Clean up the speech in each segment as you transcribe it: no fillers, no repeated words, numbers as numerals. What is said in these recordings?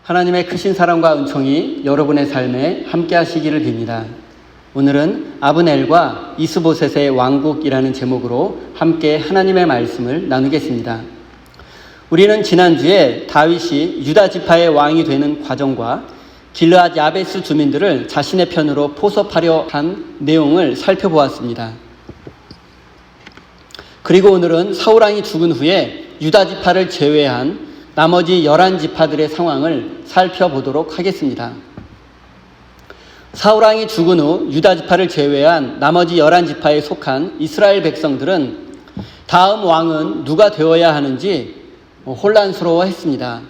하나님의 크신 사랑과 은총이 여러분의 삶에 함께 하시기를 빕니다. 오늘은 아브넬과 이스보셋의 왕국이라는 제목으로 함께 하나님의 말씀을 나누겠습니다. 우리는 지난주에 다윗이 유다 지파의 왕이 되는 과정과 길르앗 야베스 주민들을 자신의 편으로 포섭하려 한 내용을 살펴보았습니다. 그리고 오늘은 사울왕이 죽은 후에 유다 지파를 제외한 나머지 11지파들의 상황을 살펴보도록 하겠습니다. 사울왕이 죽은 후 유다 지파를 제외한 나머지 11지파에 속한 이스라엘 백성들은 다음 왕은 누가 되어야 하는지 혼란스러워했습니다.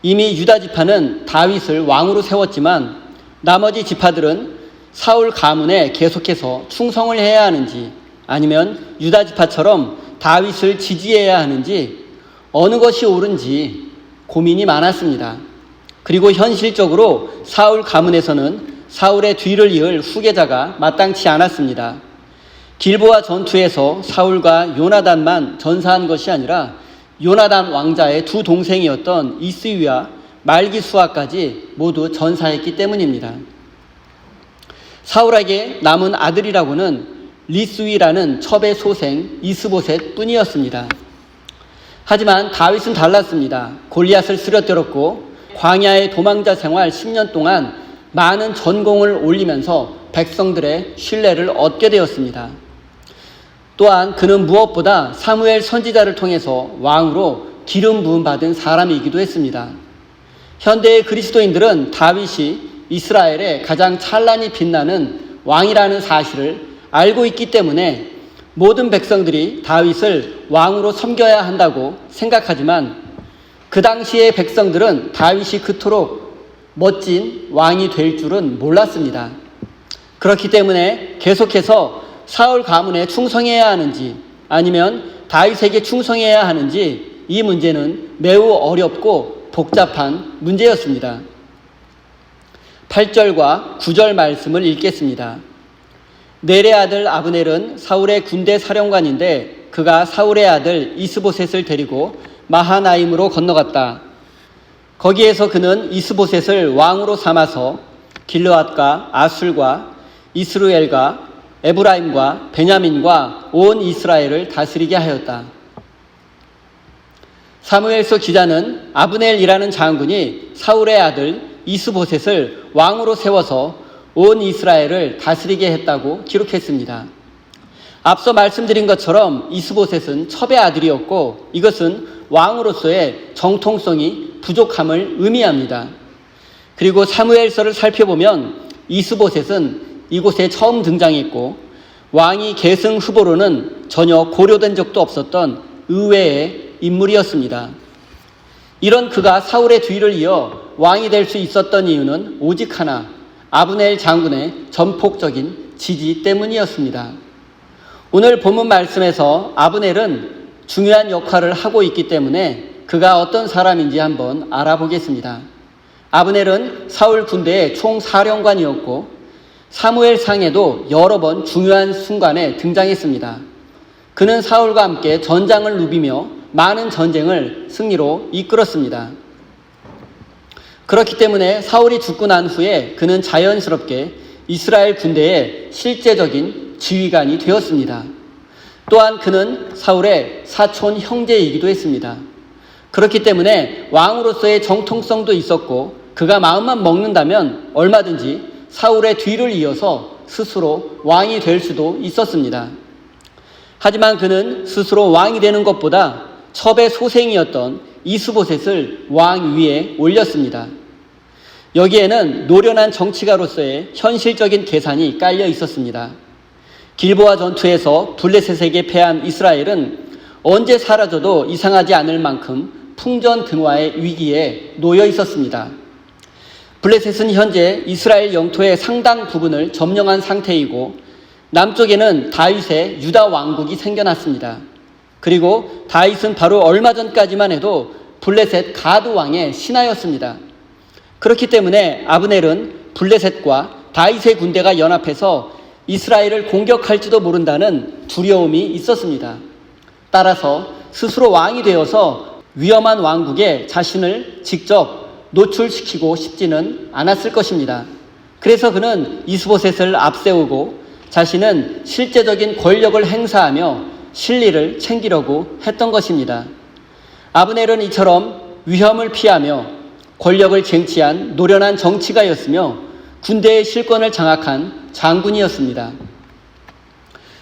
이미 유다 지파는 다윗을 왕으로 세웠지만 나머지 지파들은 사울 가문에 계속해서 충성을 해야 하는지 아니면 유다 지파처럼 다윗을 지지해야 하는지 어느 것이 옳은지 고민이 많았습니다. 그리고 현실적으로 사울 가문에서는 사울의 뒤를 이을 후계자가 마땅치 않았습니다. 길보아 전투에서 사울과 요나단만 전사한 것이 아니라 요나단 왕자의 두 동생이었던 이스위와 말기수아까지 모두 전사했기 때문입니다. 사울에게 남은 아들이라고는 리스위라는 첩의 소생 이스보셋 뿐이었습니다. 하지만 다윗은 달랐습니다. 골리앗을 쓰러뜨렸고 광야의 도망자 생활 10년 동안 많은 전공을 올리면서 백성들의 신뢰를 얻게 되었습니다. 또한 그는 무엇보다 사무엘 선지자를 통해서 왕으로 기름 부음 받은 사람이기도 했습니다. 현대의 그리스도인들은 다윗이 이스라엘의 가장 찬란히 빛나는 왕이라는 사실을 알고 있기 때문에 모든 백성들이 다윗을 왕으로 섬겨야 한다고 생각하지만 그 당시의 백성들은 다윗이 그토록 멋진 왕이 될 줄은 몰랐습니다. 그렇기 때문에 계속해서 사울 가문에 충성해야 하는지 아니면 다윗에게 충성해야 하는지 이 문제는 매우 어렵고 복잡한 문제였습니다. 8절과 9절 말씀을 읽겠습니다. 넬의 아들 아브넬은 사울의 군대 사령관인데 그가 사울의 아들 이스보셋을 데리고 마하나임으로 건너갔다. 거기에서 그는 이스보셋을 왕으로 삼아서 길르앗과 아술과 이스루엘과 에브라임과 베냐민과 온 이스라엘을 다스리게 하였다. 사무엘서 기자는 아브넬이라는 장군이 사울의 아들 이스보셋을 왕으로 세워서 온 이스라엘을 다스리게 했다고 기록했습니다. 앞서 말씀드린 것처럼 이스보셋은 첩의 아들이었고 이것은 왕으로서의 정통성이 부족함을 의미합니다. 그리고 사무엘서를 살펴보면 이스보셋은 이곳에 처음 등장했고 왕이 계승 후보로는 전혀 고려된 적도 없었던 의외의 인물이었습니다. 이런 그가 사울의 뒤를 이어 왕이 될 수 있었던 이유는 오직 하나, 아브넬 장군의 전폭적인 지지 때문이었습니다. 오늘 본문 말씀에서 아브넬은 중요한 역할을 하고 있기 때문에 그가 어떤 사람인지 한번 알아보겠습니다. 아브넬은 사울 군대의 총사령관이었고 사무엘상에도 여러 번 중요한 순간에 등장했습니다. 그는 사울과 함께 전장을 누비며 많은 전쟁을 승리로 이끌었습니다. 그렇기 때문에 사울이 죽고 난 후에 그는 자연스럽게 이스라엘 군대의 실제적인 지휘관이 되었습니다. 또한 그는 사울의 사촌 형제이기도 했습니다. 그렇기 때문에 왕으로서의 정통성도 있었고 그가 마음만 먹는다면 얼마든지 사울의 뒤를 이어서 스스로 왕이 될 수도 있었습니다. 하지만 그는 스스로 왕이 되는 것보다 첩의 소생이었던 이스보셋을 왕 위에 올렸습니다. 여기에는 노련한 정치가로서의 현실적인 계산이 깔려 있었습니다. 길보아 전투에서 블레셋에게 패한 이스라엘은 언제 사라져도 이상하지 않을 만큼 풍전등화의 위기에 놓여 있었습니다. 블레셋은 현재 이스라엘 영토의 상당 부분을 점령한 상태이고 남쪽에는 다윗의 유다 왕국이 생겨났습니다. 그리고 다윗은 바로 얼마 전까지만 해도 블레셋 가드 왕의 신하였습니다. 그렇기 때문에 아브넬은 블레셋과 다윗의 군대가 연합해서 이스라엘을 공격할지도 모른다는 두려움이 있었습니다. 따라서 스스로 왕이 되어서 위험한 왕국에 자신을 직접 노출시키고 싶지는 않았을 것입니다. 그래서 그는 이스보셋을 앞세우고 자신은 실제적인 권력을 행사하며 실리를 챙기려고 했던 것입니다. 아브넬은 이처럼 위험을 피하며 권력을 쟁취한 노련한 정치가였으며 군대의 실권을 장악한 장군이었습니다.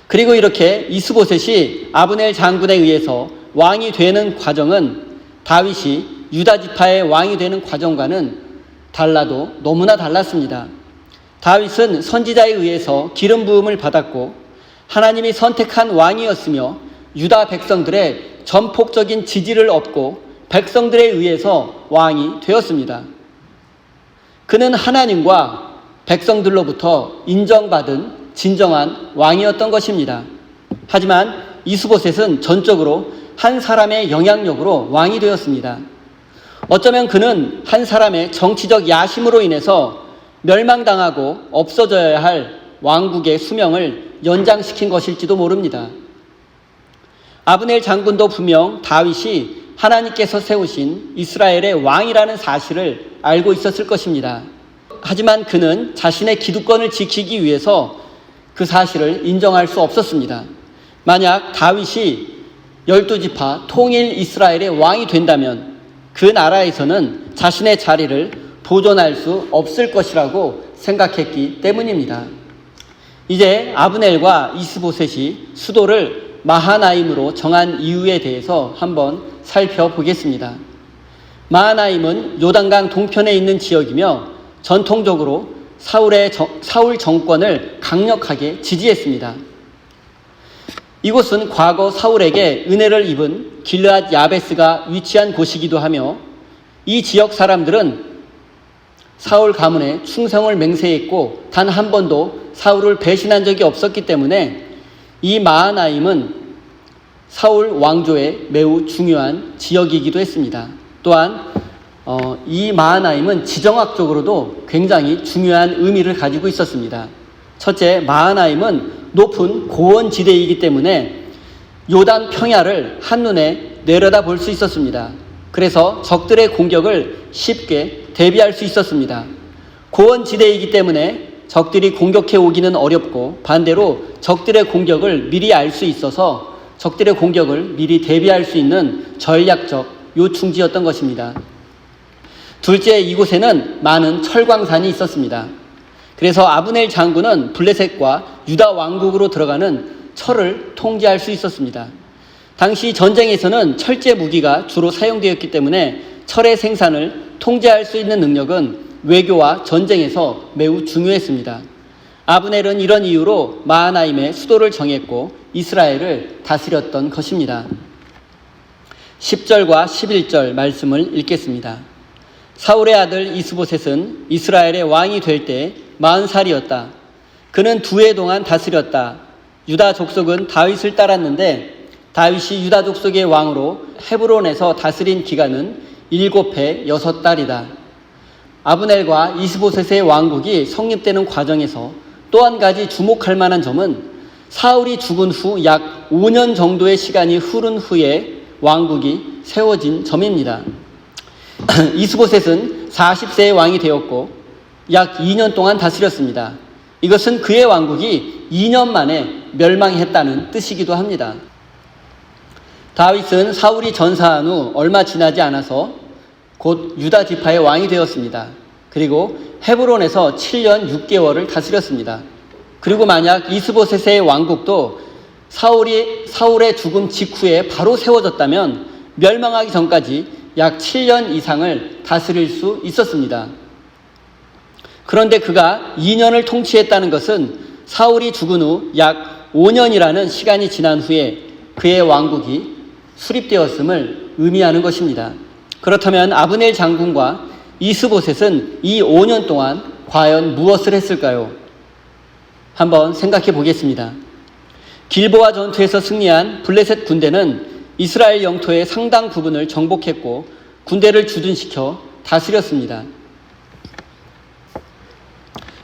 그리고 이렇게 이스보셋이 아브넬 장군에 의해서 왕이 되는 과정은 다윗이 유다 지파의 왕이 되는 과정과는 달라도 너무나 달랐습니다. 다윗은 선지자에 의해서 기름 부음을 받았고 하나님이 선택한 왕이었으며 유다 백성들의 전폭적인 지지를 얻고 백성들에 의해서 왕이 되었습니다. 그는 하나님과 백성들로부터 인정받은 진정한 왕이었던 것입니다. 하지만 이스보셋은 전적으로 한 사람의 영향력으로 왕이 되었습니다. 어쩌면 그는 한 사람의 정치적 야심으로 인해서 멸망당하고 없어져야 할 왕국의 수명을 연장시킨 것일지도 모릅니다. 아브넬 장군도 분명 다윗이 하나님께서 세우신 이스라엘의 왕이라는 사실을 알고 있었을 것입니다. 하지만 그는 자신의 기득권을 지키기 위해서 그 사실을 인정할 수 없었습니다. 만약 다윗이 12지파 통일 이스라엘의 왕이 된다면 그 나라에서는 자신의 자리를 보존할 수 없을 것이라고 생각했기 때문입니다. 이제 아브넬과 이스보셋이 수도를 마하나임으로 정한 이유에 대해서 한번 살펴보겠습니다. 마하나임은 요단강 동편에 있는 지역이며 전통적으로 사울 정권을 강력하게 지지했습니다. 이곳은 과거 사울에게 은혜를 입은 길르앗 야베스가 위치한 곳이기도 하며 이 지역 사람들은 사울 가문에 충성을 맹세했고 단 한 번도 사울을 배신한 적이 없었기 때문에 이 마하나임은 사울 왕조의 매우 중요한 지역이기도 했습니다. 또한 이 마하나임은 지정학적으로도 굉장히 중요한 의미를 가지고 있었습니다. 첫째, 마하나임은 높은 고원지대이기 때문에 요단 평야를 한눈에 내려다볼 수 있었습니다. 그래서 적들의 공격을 쉽게 대비할 수 있었습니다. 고원지대이기 때문에 적들이 공격해 오기는 어렵고 반대로 적들의 공격을 미리 알 수 있어서 적들의 공격을 미리 대비할 수 있는 전략적 요충지였던 것입니다. 둘째, 이곳에는 많은 철광산이 있었습니다. 그래서 아브넬 장군은 블레셋과 유다 왕국으로 들어가는 철을 통제할 수 있었습니다. 당시 전쟁에서는 철제 무기가 주로 사용되었기 때문에 철의 생산을 통제할 수 있는 능력은 외교와 전쟁에서 매우 중요했습니다. 아브넬은 이런 이유로 마하나임의 수도를 정했고 이스라엘을 다스렸던 것입니다. 10절과 11절 말씀을 읽겠습니다. 사울의 아들 이스보셋은 이스라엘의 왕이 될 때 40살이었다. 그는 2해 동안 다스렸다. 유다 족속은 다윗을 따랐는데 다윗이 유다 족속의 왕으로 헤브론에서 다스린 기간은 7해 6달이다. 아브넬과 이스보셋의 왕국이 성립되는 과정에서 또 한 가지 주목할 만한 점은 사울이 죽은 후 약 5년 정도의 시간이 흐른 후에 왕국이 세워진 점입니다. 이스보셋은 40세의 왕이 되었고 약 2년 동안 다스렸습니다. 이것은 그의 왕국이 2년 만에 멸망했다는 뜻이기도 합니다. 다윗은 사울이 전사한 후 얼마 지나지 않아서 곧 유다 지파의 왕이 되었습니다. 그리고 헤브론에서 7년 6개월을 다스렸습니다. 그리고 만약 이스보셋의 왕국도 사울의 죽음 직후에 바로 세워졌다면 멸망하기 전까지 약 7년 이상을 다스릴 수 있었습니다. 그런데 그가 2년을 통치했다는 것은 사울이 죽은 후 약 5년이라는 시간이 지난 후에 그의 왕국이 수립되었음을 의미하는 것입니다. 그렇다면 아브넬 장군과 이스보셋은 이 5년 동안 과연 무엇을 했을까요? 한번 생각해 보겠습니다. 길보아 전투에서 승리한 블레셋 군대는 이스라엘 영토의 상당 부분을 정복했고 군대를 주둔시켜 다스렸습니다.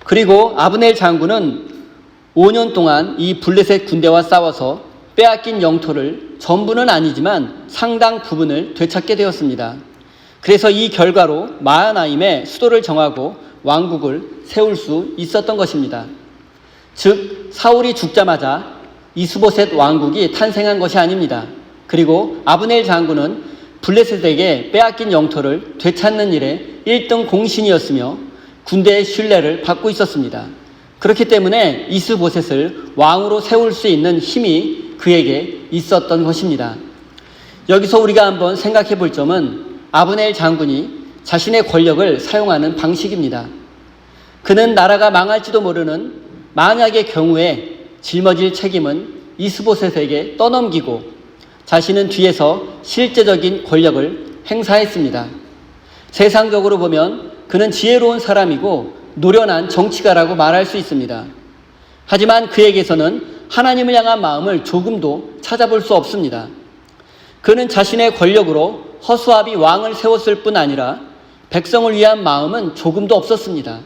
그리고 아브넬 장군은 5년 동안 이 블레셋 군대와 싸워서 빼앗긴 영토를 전부는 아니지만 상당 부분을 되찾게 되었습니다. 그래서 이 결과로 마하나임의 수도를 정하고 왕국을 세울 수 있었던 것입니다. 즉 사울이 죽자마자 이스보셋 왕국이 탄생한 것이 아닙니다. 그리고 아브넬 장군은 블레셋에게 빼앗긴 영토를 되찾는 일에 1등 공신이었으며 군대의 신뢰를 받고 있었습니다. 그렇기 때문에 이스보셋을 왕으로 세울 수 있는 힘이 그에게 있었던 것입니다. 여기서 우리가 한번 생각해 볼 점은 아브넬 장군이 자신의 권력을 사용하는 방식입니다. 그는 나라가 망할지도 모르는 만약의 경우에 짊어질 책임은 이스보셋에게 떠넘기고 자신은 뒤에서 실제적인 권력을 행사했습니다. 세상적으로 보면 그는 지혜로운 사람이고 노련한 정치가라고 말할 수 있습니다. 하지만 그에게서는 하나님을 향한 마음을 조금도 찾아볼 수 없습니다. 그는 자신의 권력으로 허수아비 왕을 세웠을 뿐 아니라 백성을 위한 마음은 조금도 없었습니다.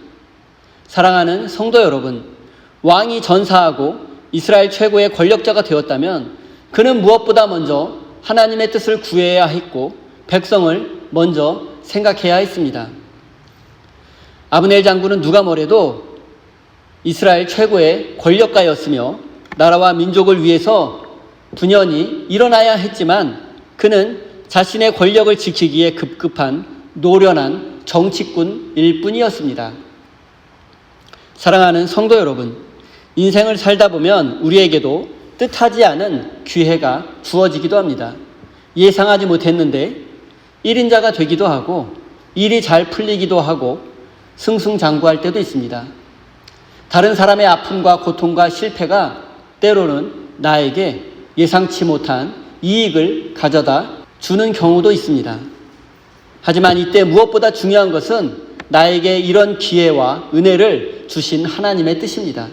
사랑하는 성도 여러분, 왕이 전사하고 이스라엘 최고의 권력자가 되었다면 그는 무엇보다 먼저 하나님의 뜻을 구해야 했고 백성을 먼저 생각해야 했습니다. 아브넬 장군은 누가 뭐래도 이스라엘 최고의 권력가였으며 나라와 민족을 위해서 분연히 일어나야 했지만 그는 자신의 권력을 지키기에 급급한 노련한 정치꾼일 뿐이었습니다. 사랑하는 성도 여러분, 인생을 살다 보면 우리에게도 뜻하지 않은 기회가 주어지기도 합니다. 예상하지 못했는데 1인자가 되기도 하고 일이 잘 풀리기도 하고 승승장구할 때도 있습니다. 다른 사람의 아픔과 고통과 실패가 때로는 나에게 예상치 못한 이익을 가져다 주는 경우도 있습니다. 하지만 이때 무엇보다 중요한 것은 나에게 이런 기회와 은혜를 주신 하나님의 뜻입니다.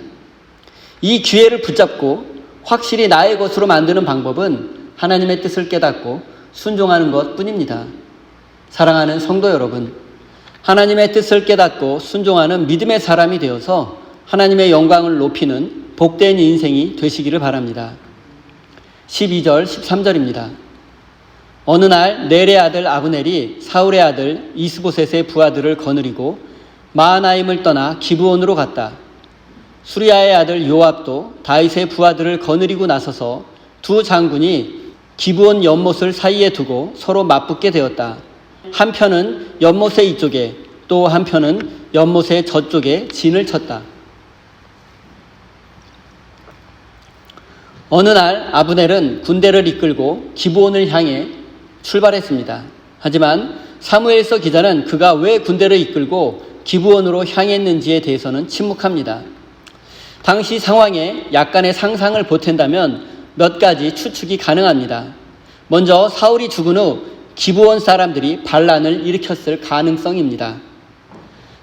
이 기회를 붙잡고 확실히 나의 것으로 만드는 방법은 하나님의 뜻을 깨닫고 순종하는 것뿐입니다. 사랑하는 성도 여러분, 하나님의 뜻을 깨닫고 순종하는 믿음의 사람이 되어서 하나님의 영광을 높이는 복된 인생이 되시기를 바랍니다. 12절, 13절입니다. 어느 날 넬의 아들 아브넬이 사울의 아들 이스보셋의 부하들을 거느리고 마하나임을 떠나 기브온으로 갔다. 수리아의 아들 요압도 다윗의 부하들을 거느리고 나서서 두 장군이 기브온 연못을 사이에 두고 서로 맞붙게 되었다. 한편은 연못의 이쪽에 또 한편은 연못의 저쪽에 진을 쳤다. 어느 날 아브넬은 군대를 이끌고 기브온을 향해 출발했습니다. 하지만 사무엘서 기자는 그가 왜 군대를 이끌고 기브온으로 향했는지에 대해서는 침묵합니다. 당시 상황에 약간의 상상을 보탠다면 몇 가지 추측이 가능합니다. 먼저 사울이 죽은 후 기브온 사람들이 반란을 일으켰을 가능성입니다.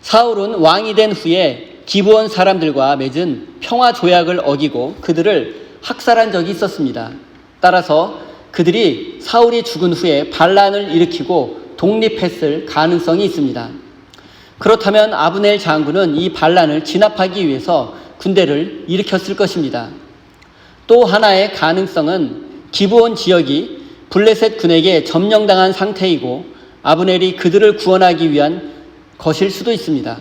사울은 왕이 된 후에 기브온 사람들과 맺은 평화 조약을 어기고 그들을 학살한 적이 있었습니다. 따라서 그들이 사울이 죽은 후에 반란을 일으키고 독립했을 가능성이 있습니다. 그렇다면 아브넬 장군은 이 반란을 진압하기 위해서 군대를 일으켰을 것입니다. 또 하나의 가능성은 기브온 지역이 블레셋 군에게 점령당한 상태이고 아브넬이 그들을 구원하기 위한 것일 수도 있습니다.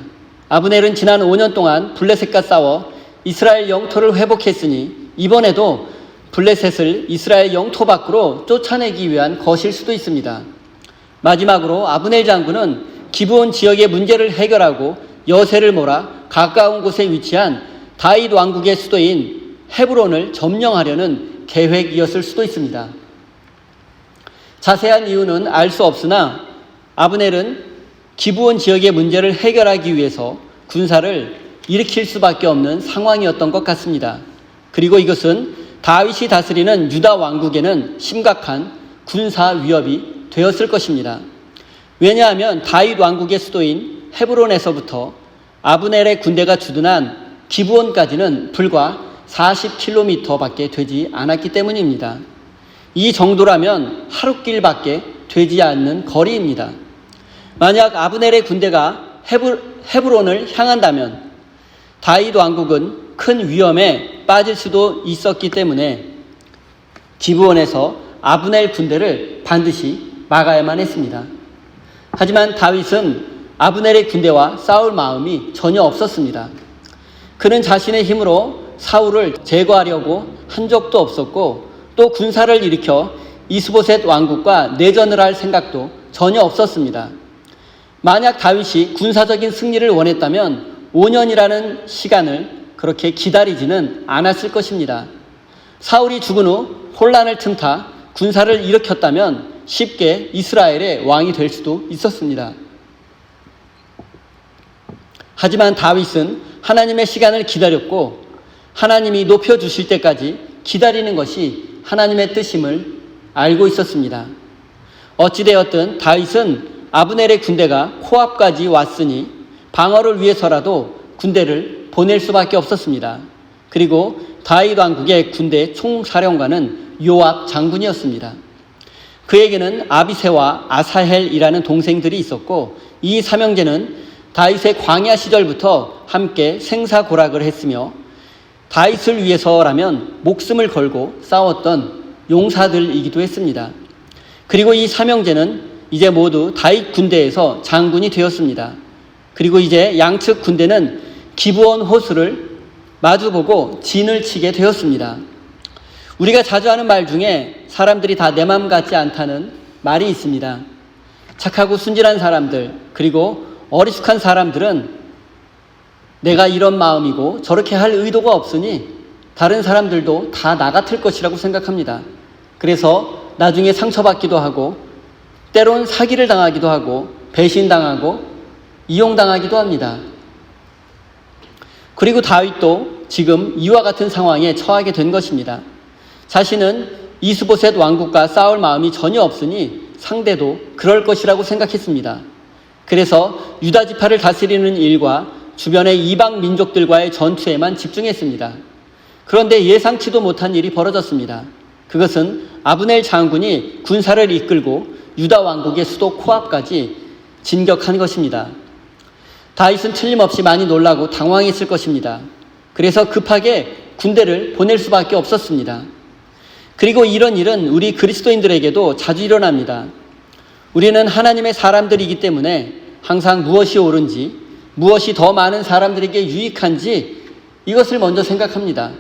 아브넬은 지난 5년 동안 블레셋과 싸워 이스라엘 영토를 회복했으니 이번에도 블레셋을 이스라엘 영토 밖으로 쫓아내기 위한 것일 수도 있습니다. 마지막으로 아브넬 장군은 기브온 지역의 문제를 해결하고 여세를 몰아 가까운 곳에 위치한 다윗 왕국의 수도인 헤브론을 점령하려는 계획이었을 수도 있습니다. 자세한 이유는 알 수 없으나 아브넬은 기브온 지역의 문제를 해결하기 위해서 군사를 일으킬 수밖에 없는 상황이었던 것 같습니다. 그리고 이것은 다윗이 다스리는 유다 왕국에는 심각한 군사 위협이 되었을 것입니다. 왜냐하면 다윗 왕국의 수도인 헤브론에서부터 아브넬의 군대가 주둔한 기브온까지는 불과 40km밖에 되지 않았기 때문입니다. 이 정도라면 하루길밖에 되지 않는 거리입니다. 만약 아브넬의 군대가 헤브론을 향한다면 다윗 왕국은 큰 위험에 빠질 수도 있었기 때문에 기브온에서 아브넬 군대를 반드시 막아야만 했습니다. 하지만 다윗은 아브넬의 군대와 싸울 마음이 전혀 없었습니다. 그는 자신의 힘으로 사울을 제거하려고 한 적도 없었고 또 군사를 일으켜 이스보셋 왕국과 내전을 할 생각도 전혀 없었습니다. 만약 다윗이 군사적인 승리를 원했다면 5년이라는 시간을 그렇게 기다리지는 않았을 것입니다. 사울이 죽은 후 혼란을 틈타 군사를 일으켰다면 쉽게 이스라엘의 왕이 될 수도 있었습니다. 하지만 다윗은 하나님의 시간을 기다렸고 하나님이 높여주실 때까지 기다리는 것이 하나님의 뜻임을 알고 있었습니다. 어찌되었든 다윗은 아브넬의 군대가 코앞까지 왔으니 방어를 위해서라도 군대를 보낼 수밖에 없었습니다. 그리고 다윗 왕국의 군대 총사령관은 요압 장군이었습니다. 그에게는 아비새와 아사헬이라는 동생들이 있었고 이 삼형제는 다윗의 광야 시절부터 함께 생사고락을 했으며 다윗을 위해서라면 목숨을 걸고 싸웠던 용사들이기도 했습니다. 그리고 이 삼형제는 이제 모두 다윗 군대에서 장군이 되었습니다. 그리고 이제 양측 군대는 기브온 호수를 마주보고 진을 치게 되었습니다. 우리가 자주 하는 말 중에 사람들이 다 내 맘 같지 않다는 말이 있습니다. 착하고 순진한 사람들 그리고 어리숙한 사람들은 내가 이런 마음이고 저렇게 할 의도가 없으니 다른 사람들도 다 나 같을 것이라고 생각합니다. 그래서 나중에 상처받기도 하고 때론 사기를 당하기도 하고 배신당하고 이용당하기도 합니다. 그리고 다윗도 지금 이와 같은 상황에 처하게 된 것입니다. 자신은 이스보셋 왕국과 싸울 마음이 전혀 없으니 상대도 그럴 것이라고 생각했습니다. 그래서 유다 지파를 다스리는 일과 주변의 이방 민족들과의 전투에만 집중했습니다. 그런데 예상치도 못한 일이 벌어졌습니다. 그것은 아브넬 장군이 군사를 이끌고 유다 왕국의 수도 코앞까지 진격한 것입니다. 다윗은 틀림없이 많이 놀라고 당황했을 것입니다. 그래서 급하게 군대를 보낼 수밖에 없었습니다. 그리고 이런 일은 우리 그리스도인들에게도 자주 일어납니다. 우리는 하나님의 사람들이기 때문에 항상 무엇이 옳은지, 무엇이 더 많은 사람들에게 유익한지 이것을 먼저 생각합니다.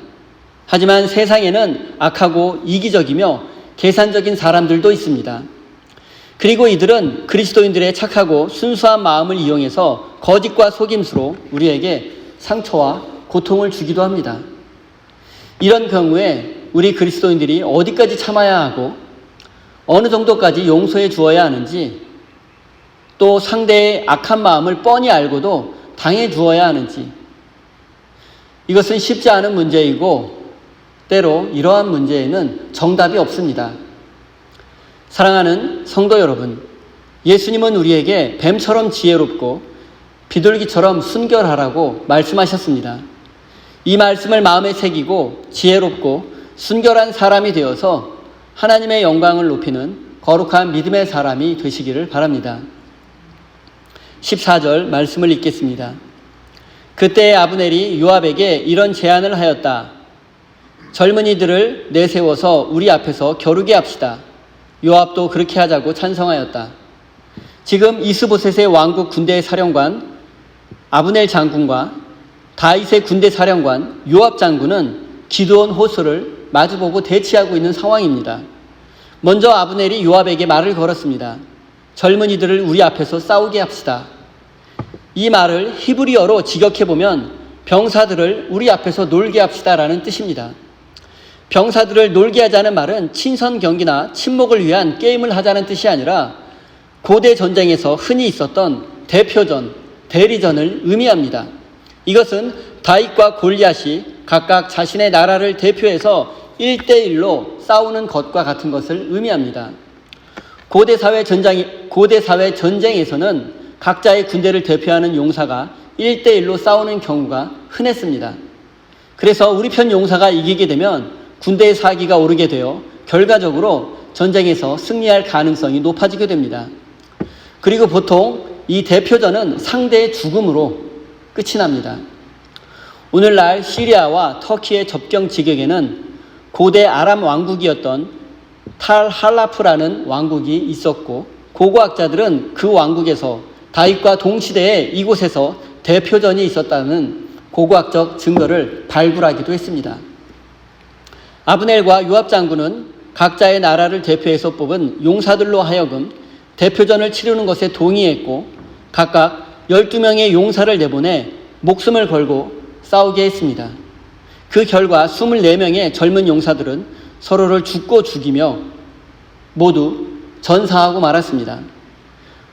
하지만 세상에는 악하고 이기적이며 계산적인 사람들도 있습니다. 그리고 이들은 그리스도인들의 착하고 순수한 마음을 이용해서 거짓과 속임수로 우리에게 상처와 고통을 주기도 합니다. 이런 경우에 우리 그리스도인들이 어디까지 참아야 하고 어느 정도까지 용서해 주어야 하는지 또 상대의 악한 마음을 뻔히 알고도 당해 주어야 하는지 이것은 쉽지 않은 문제이고 때로 이러한 문제에는 정답이 없습니다. 사랑하는 성도 여러분, 예수님은 우리에게 뱀처럼 지혜롭고 비둘기처럼 순결하라고 말씀하셨습니다. 이 말씀을 마음에 새기고 지혜롭고 순결한 사람이 되어서 하나님의 영광을 높이는 거룩한 믿음의 사람이 되시기를 바랍니다. 14절 말씀을 읽겠습니다. 그때 아브넬이 요압에게 이런 제안을 하였다. 젊은이들을 내세워서 우리 앞에서 겨루게 합시다. 요압도 그렇게 하자고 찬성하였다. 지금 이스보셋의 왕국 군대 사령관 아브넬 장군과 다윗의 군대 사령관 요압 장군은 기드온 호수를 마주보고 대치하고 있는 상황입니다. 먼저 아브넬이 요압에게 말을 걸었습니다. 젊은이들을 우리 앞에서 싸우게 합시다. 이 말을 히브리어로 직역해보면 병사들을 우리 앞에서 놀게 합시다라는 뜻입니다. 병사들을 놀게 하자는 말은 친선 경기나 침묵을 위한 게임을 하자는 뜻이 아니라 고대 전쟁에서 흔히 있었던 대표전, 대리전을 의미합니다. 이것은 다윗과 골리앗이 각각 자신의 나라를 대표해서 1대1로 싸우는 것과 같은 것을 의미합니다. 고대 사회 전쟁에서는 각자의 군대를 대표하는 용사가 1대1로 싸우는 경우가 흔했습니다. 그래서 우리 편 용사가 이기게 되면 군대의 사기가 오르게 되어 결과적으로 전쟁에서 승리할 가능성이 높아지게 됩니다. 그리고 보통 이 대표전은 상대의 죽음으로 끝이 납니다. 오늘날 시리아와 터키의 접경 지역에는 고대 아람 왕국이었던 탈할라프라는 왕국이 있었고 고고학자들은 그 왕국에서 다윗과 동시대에 이곳에서 대표전이 있었다는 고고학적 증거를 발굴하기도 했습니다. 아브넬과 요압 장군은 각자의 나라를 대표해서 뽑은 용사들로 하여금 대표전을 치르는 것에 동의했고 각각 12명의 용사를 내보내 목숨을 걸고 싸우게 했습니다. 그 결과 24명의 젊은 용사들은 서로를 죽고 죽이며 모두 전사하고 말았습니다.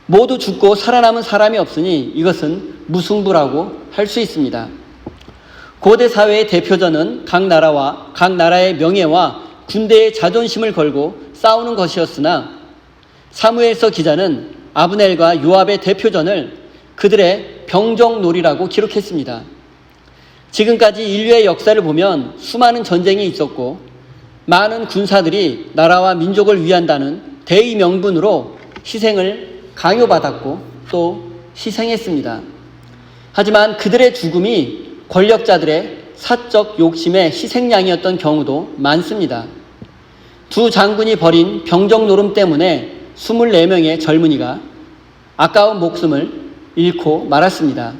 모두 죽고 살아남은 사람이 없으니 이것은 무승부라고 할 수 있습니다. 고대 사회의 대표전은 각 나라와 각 나라의 명예와 군대의 자존심을 걸고 싸우는 것이었으나 사무엘서 기자는 아브넬과 요압의 대표전을 그들의 병정놀이라고 기록했습니다. 지금까지 인류의 역사를 보면 수많은 전쟁이 있었고 많은 군사들이 나라와 민족을 위한다는 대의 명분으로 희생을 강요받았고 또 희생했습니다. 하지만 그들의 죽음이 권력자들의 사적 욕심의 희생양이었던 경우도 많습니다. 두 장군이 벌인 병정노름 때문에 24명의 젊은이가 아까운 목숨을 잃고 말았습니다.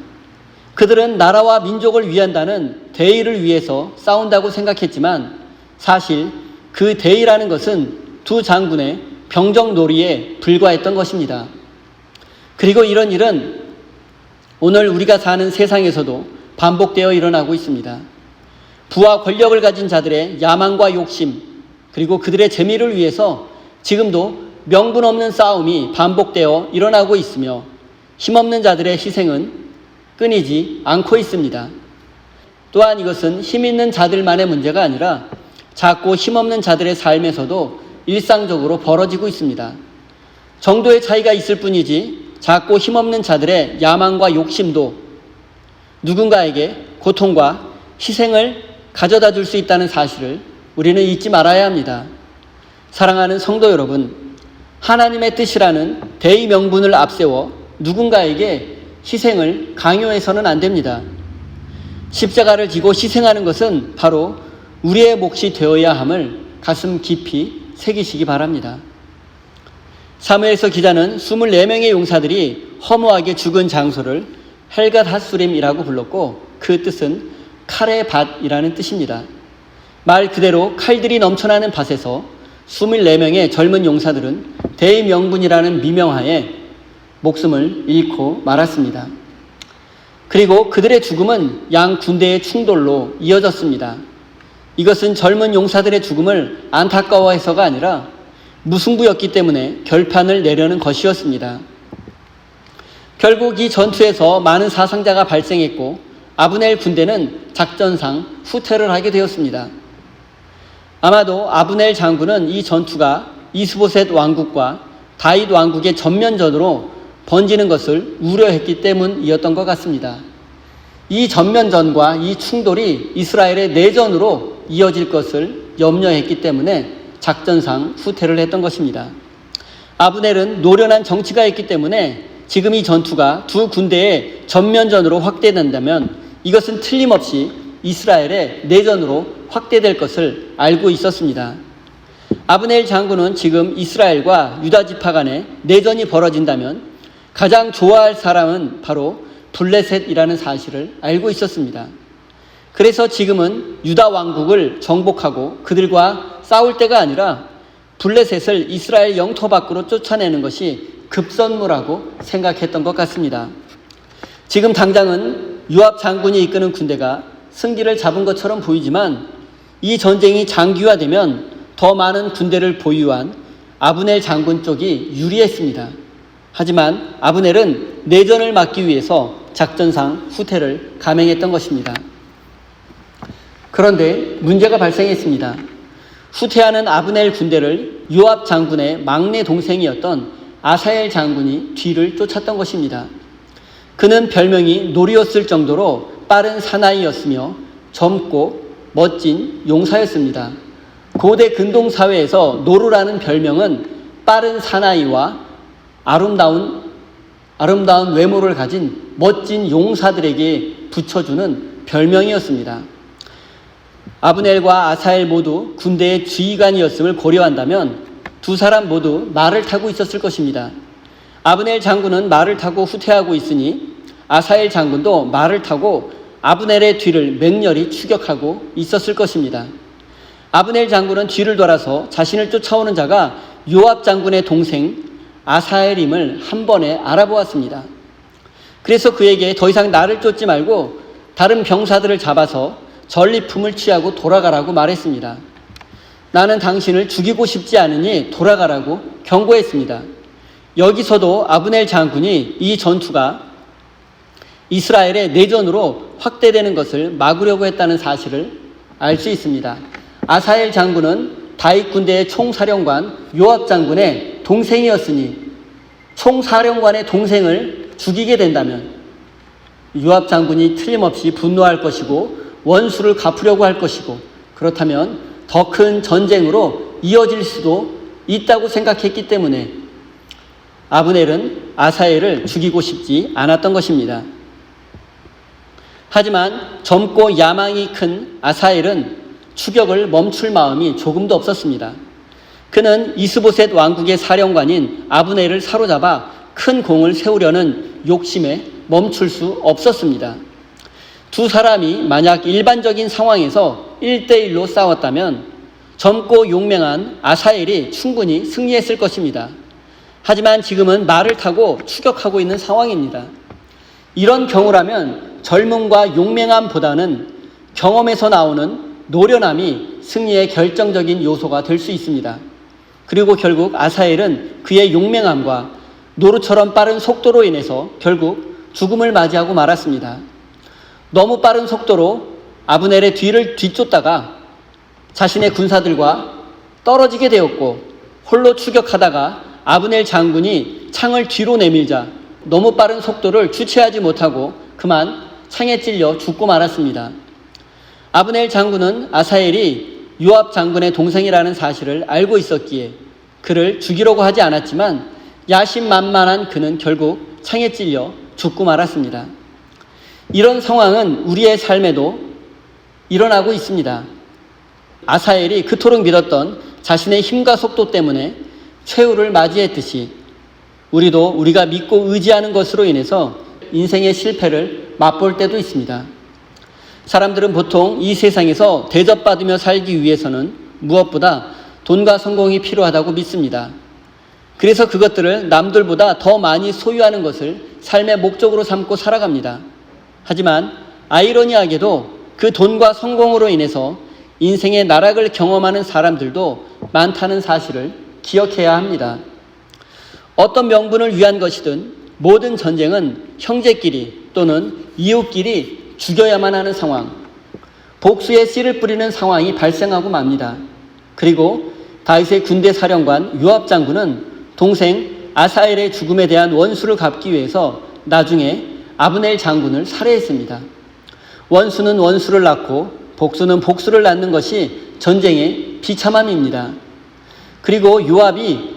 그들은 나라와 민족을 위한다는 대의를 위해서 싸운다고 생각했지만 사실 그 대의라는 것은 두 장군의 병정놀이에 불과했던 것입니다. 그리고 이런 일은 오늘 우리가 사는 세상에서도 반복되어 일어나고 있습니다. 부와 권력을 가진 자들의 야망과 욕심 그리고 그들의 재미를 위해서 지금도 명분 없는 싸움이 반복되어 일어나고 있으며 힘없는 자들의 희생은 끊이지 않고 있습니다. 또한 이것은 힘 있는 자들만의 문제가 아니라 작고 힘없는 자들의 삶에서도 일상적으로 벌어지고 있습니다. 정도의 차이가 있을 뿐이지 작고 힘없는 자들의 야망과 욕심도 누군가에게 고통과 희생을 가져다 줄 수 있다는 사실을 우리는 잊지 말아야 합니다. 사랑하는 성도 여러분, 하나님의 뜻이라는 대의 명분을 앞세워 누군가에게 희생을 강요해서는 안 됩니다. 십자가를 지고 희생하는 것은 바로 우리의 몫이 되어야 함을 가슴 깊이 새기시기 바랍니다. 사무엘서 기자는 24명의 용사들이 허무하게 죽은 장소를 헬갓 핫수림이라고 불렀고 그 뜻은 칼의 밭이라는 뜻입니다. 말 그대로 칼들이 넘쳐나는 밭에서 24명의 젊은 용사들은 대의 명분이라는 미명하에 목숨을 잃고 말았습니다. 그리고 그들의 죽음은 양 군대의 충돌로 이어졌습니다. 이것은 젊은 용사들의 죽음을 안타까워해서가 아니라 무승부였기 때문에 결판을 내려는 것이었습니다. 결국 이 전투에서 많은 사상자가 발생했고 아브넬 군대는 작전상 후퇴를 하게 되었습니다. 아마도 아브넬 장군은 이 전투가 이스보셋 왕국과 다윗 왕국의 전면전으로 번지는 것을 우려했기 때문이었던 것 같습니다. 이 전면전과 이 충돌이 이스라엘의 내전으로 이어질 것을 염려했기 때문에 작전상 후퇴를 했던 것입니다. 아브넬은 노련한 정치가 있기 때문에 지금 이 전투가 두 군대의 전면전으로 확대된다면 이것은 틀림없이 이스라엘의 내전으로 확대될 것을 알고 있었습니다. 아브넬 장군은 지금 이스라엘과 유다 지파 간에 내전이 벌어진다면 가장 좋아할 사람은 바로 블레셋이라는 사실을 알고 있었습니다. 그래서 지금은 유다 왕국을 정복하고 그들과 싸울 때가 아니라 블레셋을 이스라엘 영토 밖으로 쫓아내는 것이 급선무라고 생각했던 것 같습니다. 지금 당장은 요압 장군이 이끄는 군대가 승기를 잡은 것처럼 보이지만 이 전쟁이 장기화되면 더 많은 군대를 보유한 아브넬 장군 쪽이 유리했습니다. 하지만 아브넬은 내전을 막기 위해서 작전상 후퇴를 감행했던 것입니다. 그런데 문제가 발생했습니다. 후퇴하는 아브넬 군대를 요압 장군의 막내 동생이었던 아사엘 장군이 뒤를 쫓았던 것입니다. 그는 별명이 노리였을 정도로 빠른 사나이였으며 젊고 멋진 용사였습니다. 고대 근동 사회에서 노루라는 별명은 빠른 사나이와 아름다운 외모를 가진 멋진 용사들에게 붙여주는 별명이었습니다. 아브넬과 아사엘 모두 군대의 지휘관이었음을 고려한다면 두 사람 모두 말을 타고 있었을 것입니다. 아브넬 장군은 말을 타고 후퇴하고 있으니 아사엘 장군도 말을 타고 아브넬의 뒤를 맹렬히 추격하고 있었을 것입니다. 아브넬 장군은 뒤를 돌아서 자신을 쫓아오는 자가 요압 장군의 동생 아사엘임을 한 번에 알아보았습니다. 그래서 그에게 더 이상 나를 쫓지 말고 다른 병사들을 잡아서 전리품을 취하고 돌아가라고 말했습니다. 나는 당신을 죽이고 싶지 않으니 돌아가라고 경고했습니다. 여기서도 아브넬 장군이 이 전투가 이스라엘의 내전으로 확대되는 것을 막으려고 했다는 사실을 알 수 있습니다. 아사엘 장군은 다윗 군대의 총사령관 요압 장군의 동생이었으니 총사령관의 동생을 죽이게 된다면 요압 장군이 틀림없이 분노할 것이고 원수를 갚으려고 할 것이고, 그렇다면 더 큰 전쟁으로 이어질 수도 있다고 생각했기 때문에 아브넬은 아사엘을 죽이고 싶지 않았던 것입니다. 하지만 젊고 야망이 큰 아사엘은 추격을 멈출 마음이 조금도 없었습니다. 그는 이스보셋 왕국의 사령관인 아브넬을 사로잡아 큰 공을 세우려는 욕심에 멈출 수 없었습니다. 두 사람이 만약 일반적인 상황에서 1대1로 싸웠다면 젊고 용맹한 아사엘이 충분히 승리했을 것입니다. 하지만 지금은 말을 타고 추격하고 있는 상황입니다. 이런 경우라면 젊음과 용맹함보다는 경험에서 나오는 노련함이 승리의 결정적인 요소가 될 수 있습니다. 그리고 결국 아사엘은 그의 용맹함과 노루처럼 빠른 속도로 인해서 결국 죽음을 맞이하고 말았습니다. 너무 빠른 속도로 아브넬의 뒤를 뒤쫓다가 자신의 군사들과 떨어지게 되었고, 홀로 추격하다가 아브넬 장군이 창을 뒤로 내밀자 너무 빠른 속도를 주체하지 못하고 그만 창에 찔려 죽고 말았습니다. 아브넬 장군은 아사엘이 요압 장군의 동생이라는 사실을 알고 있었기에 그를 죽이려고 하지 않았지만 야심만만한 그는 결국 창에 찔려 죽고 말았습니다. 이런 상황은 우리의 삶에도 일어나고 있습니다. 아사엘이 그토록 믿었던 자신의 힘과 속도 때문에 최후를 맞이했듯이 우리도 우리가 믿고 의지하는 것으로 인해서 인생의 실패를 맛볼 때도 있습니다. 사람들은 보통 이 세상에서 대접받으며 살기 위해서는 무엇보다 돈과 성공이 필요하다고 믿습니다. 그래서 그것들을 남들보다 더 많이 소유하는 것을 삶의 목적으로 삼고 살아갑니다. 하지만 아이러니하게도 그 돈과 성공으로 인해서 인생의 나락을 경험하는 사람들도 많다는 사실을 기억해야 합니다. 어떤 명분을 위한 것이든 모든 전쟁은 형제끼리 또는 이웃끼리 죽여야만 하는 상황, 복수의 씨를 뿌리는 상황이 발생하고 맙니다. 그리고 다윗의 군대 사령관 요압 장군은 동생 아사엘의 죽음에 대한 원수를 갚기 위해서 나중에 아브넬 장군을 살해했습니다. 원수는 원수를 낳고 복수는 복수를 낳는 것이 전쟁의 비참함입니다. 그리고 요압이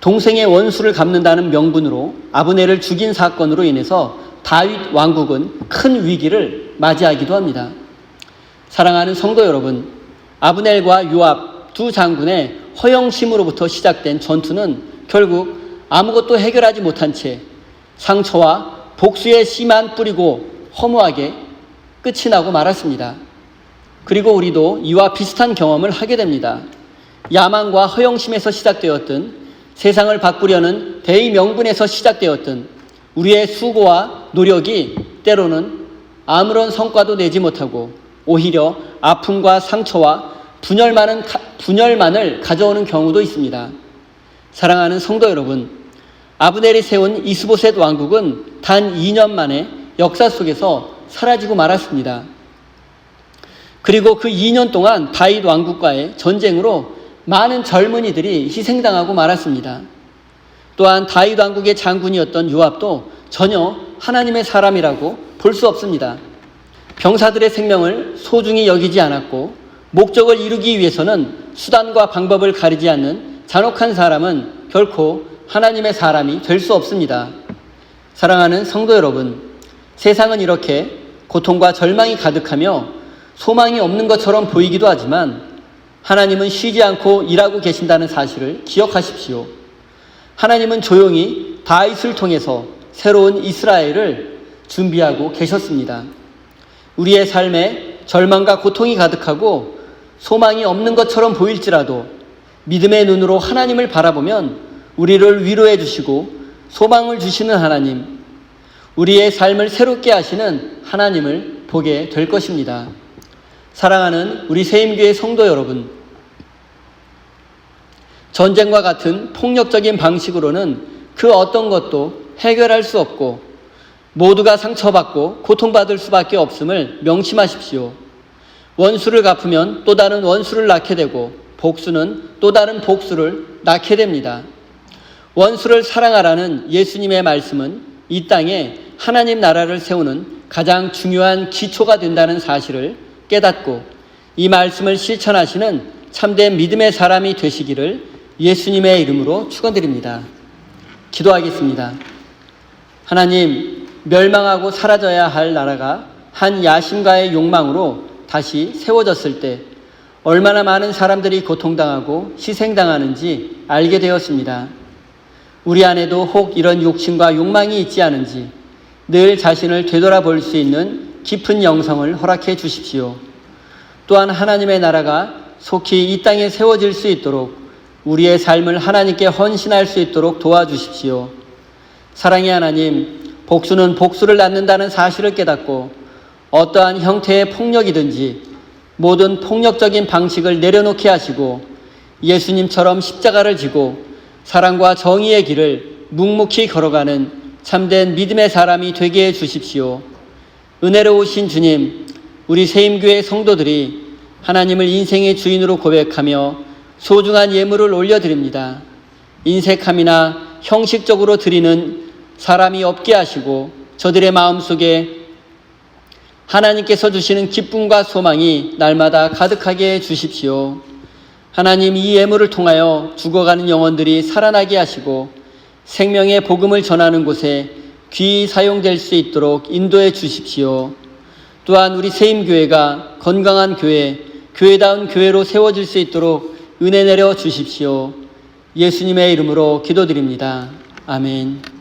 동생의 원수를 갚는다는 명분으로 아브넬을 죽인 사건으로 인해서 다윗 왕국은 큰 위기를 맞이하기도 합니다. 사랑하는 성도 여러분, 아브넬과 요압 두 장군의 허영심으로부터 시작된 전투는 결국 아무것도 해결하지 못한 채 상처와 복수의 씨만 뿌리고 허무하게 끝이 나고 말았습니다. 그리고 우리도 이와 비슷한 경험을 하게 됩니다. 야망과 허영심에서 시작되었든 세상을 바꾸려는 대의 명분에서 시작되었든 우리의 수고와 노력이 때로는 아무런 성과도 내지 못하고 오히려 아픔과 상처와 분열만을 가져오는 경우도 있습니다. 사랑하는 성도 여러분, 아브넬이 세운 이스보셋 왕국은 단 2년 만에 역사 속에서 사라지고 말았습니다. 그리고 그 2년 동안 다윗 왕국과의 전쟁으로 많은 젊은이들이 희생당하고 말았습니다. 또한 다윗 왕국의 장군이었던 요압도 전혀 하나님의 사람이라고 볼 수 없습니다. 병사들의 생명을 소중히 여기지 않았고 목적을 이루기 위해서는 수단과 방법을 가리지 않는 잔혹한 사람은 결코 하나님의 사람이 될 수 없습니다. 사랑하는 성도 여러분, 세상은 이렇게 고통과 절망이 가득하며 소망이 없는 것처럼 보이기도 하지만 하나님은 쉬지 않고 일하고 계신다는 사실을 기억하십시오. 하나님은 조용히 다윗을 통해서 새로운 이스라엘을 준비하고 계셨습니다. 우리의 삶에 절망과 고통이 가득하고 소망이 없는 것처럼 보일지라도 믿음의 눈으로 하나님을 바라보면 우리를 위로해 주시고 소망을 주시는 하나님, 우리의 삶을 새롭게 하시는 하나님을 보게 될 것입니다. 사랑하는 우리 세임교회 성도 여러분, 전쟁과 같은 폭력적인 방식으로는 그 어떤 것도 해결할 수 없고 모두가 상처받고 고통받을 수밖에 없음을 명심하십시오. 원수를 갚으면 또 다른 원수를 낳게 되고 복수는 또 다른 복수를 낳게 됩니다. 원수를 사랑하라는 예수님의 말씀은 이 땅에 하나님 나라를 세우는 가장 중요한 기초가 된다는 사실을 깨닫고 이 말씀을 실천하시는 참된 믿음의 사람이 되시기를 예수님의 이름으로 축원드립니다. 기도하겠습니다. 하나님, 멸망하고 사라져야 할 나라가 한 야심가의 욕망으로 다시 세워졌을 때 얼마나 많은 사람들이 고통당하고 희생당하는지 알게 되었습니다. 우리 안에도 혹 이런 욕심과 욕망이 있지 않은지 늘 자신을 되돌아볼 수 있는 깊은 영성을 허락해 주십시오. 또한 하나님의 나라가 속히 이 땅에 세워질 수 있도록 우리의 삶을 하나님께 헌신할 수 있도록 도와주십시오. 사랑의 하나님, 복수는 복수를 낳는다는 사실을 깨닫고 어떠한 형태의 폭력이든지 모든 폭력적인 방식을 내려놓게 하시고 예수님처럼 십자가를 지고 사랑과 정의의 길을 묵묵히 걸어가는 참된 믿음의 사람이 되게 해 주십시오. 은혜로우신 주님, 우리 세임교회 성도들이 하나님을 인생의 주인으로 고백하며 소중한 예물을 올려드립니다. 인색함이나 형식적으로 드리는 사람이 없게 하시고 저들의 마음속에 하나님께서 주시는 기쁨과 소망이 날마다 가득하게 해 주십시오. 하나님, 이 예물을 통하여 죽어가는 영혼들이 살아나게 하시고 생명의 복음을 전하는 곳에 귀히 사용될 수 있도록 인도해 주십시오. 또한 우리 세임교회가 건강한 교회, 교회다운 교회로 세워질 수 있도록 은혜 내려 주십시오. 예수님의 이름으로 기도드립니다. 아멘.